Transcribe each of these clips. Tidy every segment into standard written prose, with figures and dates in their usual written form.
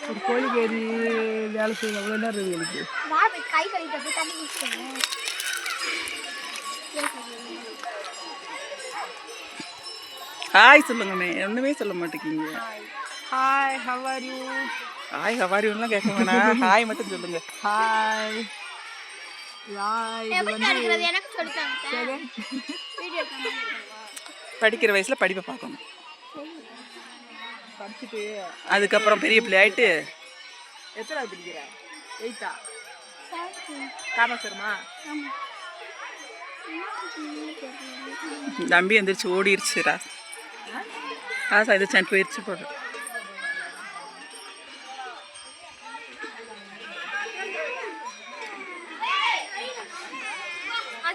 ஒரு கோழி கறி வேலை செய்யணும் எவ்வளோ நேரம் இருக்கு கை கழுவிட்டு தண்ணி குடிச்சிட்டேன். ஹாய் சொல்லுங்கண்ணே, ஒன்றுமே சொல்ல மாட்டேங்கிங்க. Hi how are you? Hi ஹவாரியூன்லாம் கேட்க வேணாம், ஹாய் மட்டும் சொல்லுங்க. ஹாய் யாய் எனக்கு சொல்லித்தாங்க. படிக்கிற வயசில் படிப்பை பார்க்கணும். படிச்சுட்டு அதுக்கப்புறம் பெரிய பிள்ளை ஆகிட்டு எத்தனாவது படிக்கிற? 8ஆ? காமேஸ்வரமா? தம்பி எந்திரிச்சு ஓடிடுச்சு. ராசா எதிர்ச்சான் போயிடுச்சு போடு.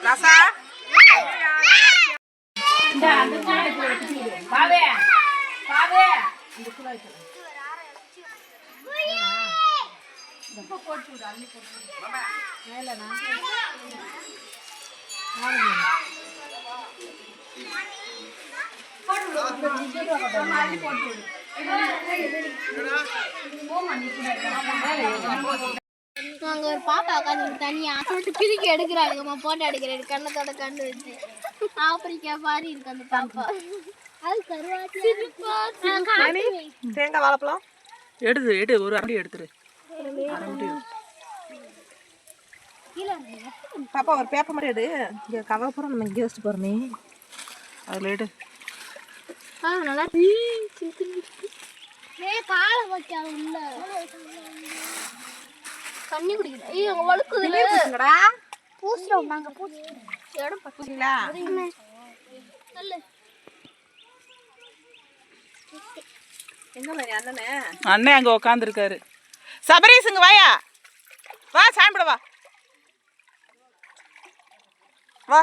ராசா நாங்க ஒரு பாப்பா உட்காந்து தனியா பிரிக்க எடுக்கிறாளுங்கம்மா, போட்டோ எடுக்கிறேன் கண்ணத்தோட கண்டு வச்சு. ஆப்பிரிக்கா பாரி இருக்கு அந்த பாப்பா. அது தேங்காய் வாழைப்பழம் எடு ஒரு அடி எடுத்துரு. பாப்பா ஒரு பேப்பர் மட்டும் எடு. இங்கே கவர் பூரா நம்ம இங்கே வச்சுட்டு போகிறோமே, அதில் எடு. நல்லா காலை வைக்காத உள்ள தண்ணி குடிக்கல. ஐயோ அங்க வழுக்குதுடா. பூசுறோம் நாங்க, பூசி இடம் பட்டுங்களா? நல்ல எங்க மாதிரி அண்ணனே? அண்ணன் அங்கே உக்காந்துருக்காரு. சபரீஸுங்க வாயா, வா சாப்பிட வா வா.